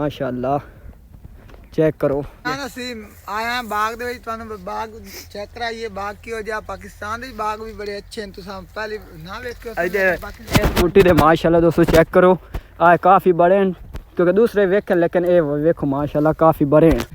माशाअल्लाह चेक करो नसीम आया बाग दे विच तुहानू बाग चेक कराइए बाग की हो जा पाकिस्तान दे बाग भी बड़े अच्छे हैं तुसां पहले ना वेखियो इस बूटी दे माशाअल्लाह दोस्तों चेक करो आ काफ़ी बड़े हैं क्योंकि दूसरे वेखे लेकिन ये वेखो माशाअल्लाह काफ़ी बड़े हैं।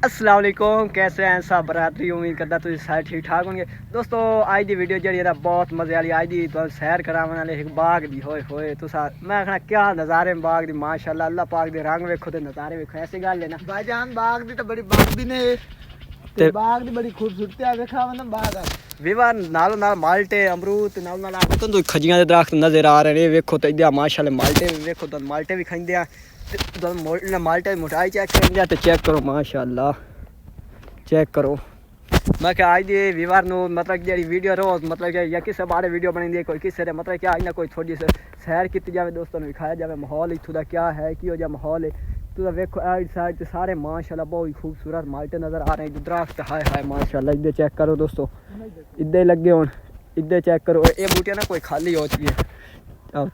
अस्सलाम वालेकुम कैसे हैं सब बरादरी उम्मीद करता तुम सारे ठीक ठाक होंगे। दोस्तों आज की वीडियो जी बहुत मजे वाली आज की तो सैर कराने वाले एक बाग दी होए होए तुसा मैं आखना क्या नज़ारे बाग दी माशाअल्लाह अल्लाह पाक दे रंग वेखो ते नज़ारे वेखो ऐसी गल है ना भाईजान बाग दी तो बड़ी बाग भी ने ते बाग दी बड़ी खूबसूरती है देखा मतलब बाग विवाह नालों नाल माल्टे अमरूद नालों नाल आपको तो खजियां दे दरख्त नज़र आ रहे हैं वेखो तो इधर माशाअल्लाह माल्टे वेखो तो माल्टे भी खाइंदे आ माल्टे मोटाई चेक करेंगे तो चेक करो माशाअल्लाह चेक करो। मैं क्या आज ये विवार नो मतलब जी वीडियो रोज मतलब कि या किसी बारे वीडियो बनी कोई किसी मतलब क्या आज ना कोई थोड़ी सी सैर की जाए दोस्तों ने दिखाया जाए माहौल इतों का क्या है कि हो जा माहौल है तो वेखो आइड साइड से सारे माशाअल्लाह बहुत ही खूबसूरत माल्टे नज़र आ रहे हैं दरख्त हाय हाय माशाअल्लाह इधर चेक करो दोस्तों इधर लगे हो इधर चेक करो ये बूटियाँ ना कोई खाली हो चुकी है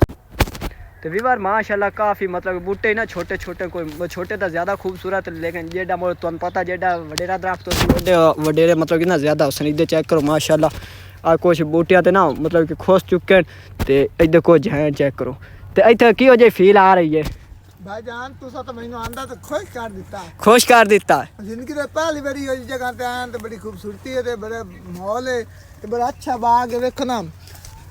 तो विवार माशाअल्लाह काफ़ी मतलब बूटे ना छोटे छोटे कोई छोटे तो ज़्यादा खूबसूरत लेकिन जेडा मोड़ तुम पता जेडा वडेरा दरख्त वडेरे मतलब कि ना ज़्यादा उसन इधर चेक करो माशाअल्लाह आ कुछ बूटियाँ तो ना मतलब कि खुश चुके हैं तो इधर कुछ हैं चेक करो तो इतना की हो जाए फील आ रही है भाईजान तुसा तो मैनू आंदा तो खुश कर दिता जिंदगी दे पहली बारी इस जगह ते आया तो बड़ी खूबसूरती है ते बड़ा माहौल है ते बड़ा अच्छा बाग है देखो ना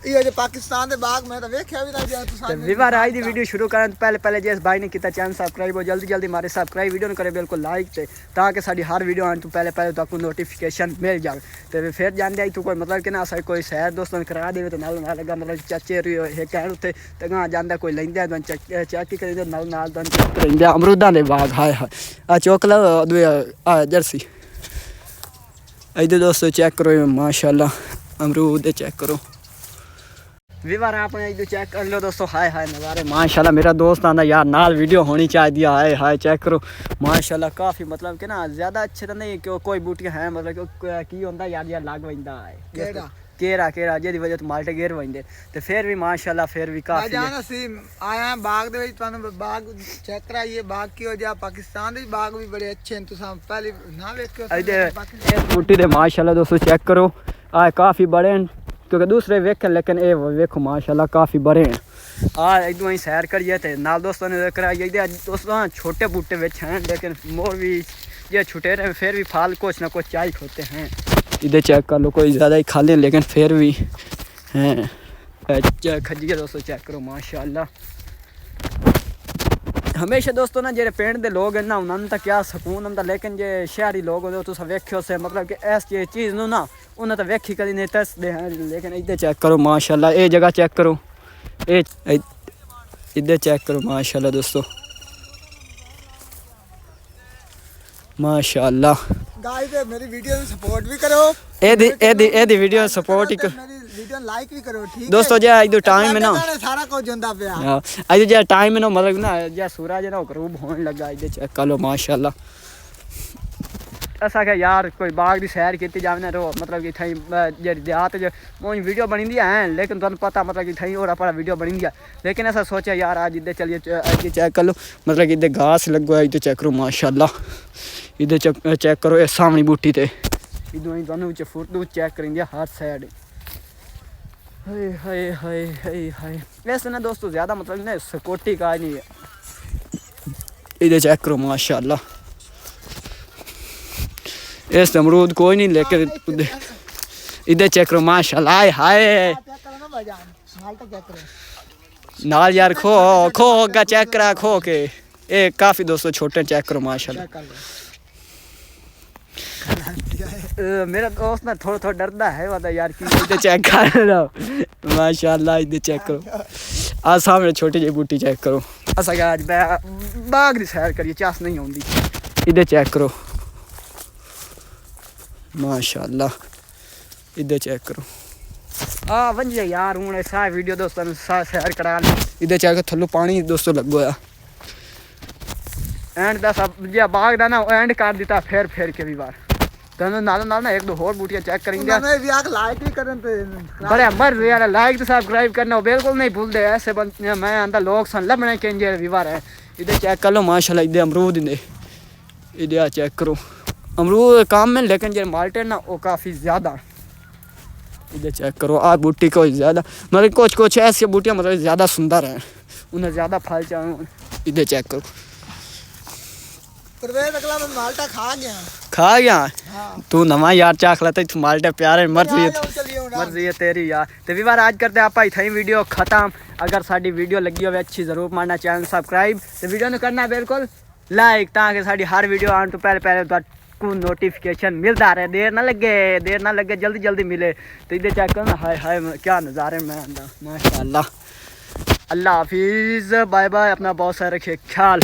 ये जो पाकिस्तान दे बाग में तो वेख्या भी ना जा तुसा विवार आज दी वीडियो शुरू करें तो पहले जिस भाई ने किया चैनल सब्सक्राइब हो जल्दी हमारे सब्सक्राइब वीडियो करे बिल्कुल लाइक ते ताकि साडी हर वीडियो आने तो पहले तो आपको नोटिफिकेशन मिल जाए तो फिर जान आई तू कोई मतलब कि ना अस कोई सैर दोस्तों करा दे तो नाल लगा मतलब चाचे कहण उत्ते तो गां जांदा कोई लैंदा चेक करेंगे नाल चेक करेंगे अमरूदां दे बाग हाय हाय आ चौक लो आ जर्सी इधर दोस्तों चेक करो माशाअल्लाह अमरूद चेक करो विवार आपने इधर चेक कर लो दोस्तों हाय हाय नज़ारे माशाल्लाह मेरा दोस्त आंदा यार नाल वीडियो होनी चाहिए हाय हाय चेक करो माशाल्लाह काफ़ी मतलब कि ना ज़्यादा अच्छे तो नहीं क्यों कोई बूटियाँ हैं मतलब की होंदा यार लग वंदा है केरा जेदी वजह तो माल्टे गिर वंदे तो फिर भी माशाल्लाह फिर भी काफ़ी नसीम आया बाग दे विच तुहानू बाग चेक कराइए बाग की हो जा पाकिस्तान दे बाग भी बड़े अच्छे हैं तुसां पहले ना वेखियो इधर बूटी दे माशाल्लाह दोस्तों चेक करो आ काफ़ी बड़े हैं क्योंकि दूसरे वेखे लेकिन ये वेखो माशाल्लाह काफ़ी बड़े हैं आ एकदम ही सैर करिए थे नाल दोस्तों ने कराइए दोस्तों छोटे बूटे विच हैं लेकिन मोर भी ये छुटे रहे फिर भी फल कुछ ना कुछ चाहिए होते हैं इधर चेक कर लो कोई ज़्यादा ही खाली लेकिन फिर भी हैं खजिए दोस्तों चेक करो माशाल्लाह हमेशा दोस्तों ना जेरे पिंड दे लोग हैं ना उन्होंने तो क्या सुकून होंदा लेकिन जे शहरी लोग होंदे तुस वेखियो से मतलब कि इस चीज़ नू ना उन्हें तो वेखी कदी नहीं दसदे हैं लेकिन इधर चेक करो माशाल्लाह ये जगह चेक करो ये इधर चेक करो माशाल्लाह दोस्तों माशाल्लाह गाइस मेरी वीडियो में सपोर्ट भी करो एदी वीडियो सपोर्ट ही मेरी वीडियो लाइक भी करो ठीक है दोस्तों जे इधर टाइम है ना सारा कुछ होंदा पिया हां इधर जे टाइम है ना मतलब ना जे सूरज है ना गरूब होने लगा इधर चेक कर लो माशाल्लाह ऐसा क्या यार कोई बाग की सैर की जाए ना रो मतलब कि थी देहात मोई वीडियो बनी दी है लेकिन तुम पता मतलब कि थी और अपना वीडियो बनी दिया लेकिन ऐसा सोचा यार आज इधर चलिए इधर चेक कर लो मतलब कि इधर घास लगो है इधर चेक करो माशाल्लाह इधर चेक करो ये सामनी बूटी ते इधर ही दोनों फोटो चेक करेंगे हर साइड हाय हाय हाय हाय हाय वैसे ना दोस्तों ज़्यादा मतलब ना सिक्योरिटी का नहीं है इधर चेक करो माशाल्लाह इस अमरूद कोई नहीं लेकिन इधर चेक करो माशाल्लाह हाय नाल यार खो का चेक करा खो के ये काफ़ी दोस्तों छोटे चेक करो माशाल्लाह मेरा दोस्त ना थोड़ा डरता है वादा यार कि इधर चेक कर लो माशाल्लाह इधर चेक करो आज सामने छोटी जी बूटी चेक करो ऐसा क्या आज बाग दी सैर करिए चास नहीं आती इधर चेक करो माशाल्लाह इधर चेक करो आ वंजे यार हूँ सा वीडियो दोस्तों ने सैर करा इधर चेक थल्लो पानी दोस्तों लगो है एंड दा सब जे बाग दा ना एंड कर दिता फिर के भी बार तनु नाल ना एक दो और बूटियां चेक करेंगे मैं भी आके लाइक भी करन पे बड़े मर्द यार लाइक तो सब्सक्राइब करना बिल्कुल नहीं भूल दे ऐसे मैं अंदर लोग सन लबने के जे विवार है इधर चेक कर लो माशाल्लाह इधर अमरूद इधर चेक करो अमरूद काम में लेकिन जो माल्टे ना वो काफ़ी ज़्यादा इधर चेक करो आ बूटी को ज़्यादा मतलब कुछ ऐसी बूटियाँ मतलब ज़्यादा सुंदर हैं उन्हें ज़्यादा फल चाहिए इधर चेक करो परवेज अगला मैं माल्टा खा गया हाँ तू नवा यार चाख लेता तू माल्टे प्यारे मर्जी चलिए मर्जी है तेरी यार तो भी बार आज करते आप इतना वीडियो खत्म अगर साड़ी वीडियो लगी हो अच्छी जरूर मारना चैनल सब्सक्राइब तो वीडियो ने करना बिल्कुल लाइक ताकि साड़ी हर वीडियो आने तो पहले को नोटिफिकेशन मिलता रहे देर ना लगे जल्दी मिले तो इधर चेक करो ना हाय हाय क्या नज़ारे में माशाल्लाह अल्लाह हाफिज़ बाय बाय अपना बहुत सारा रखिए ख्याल।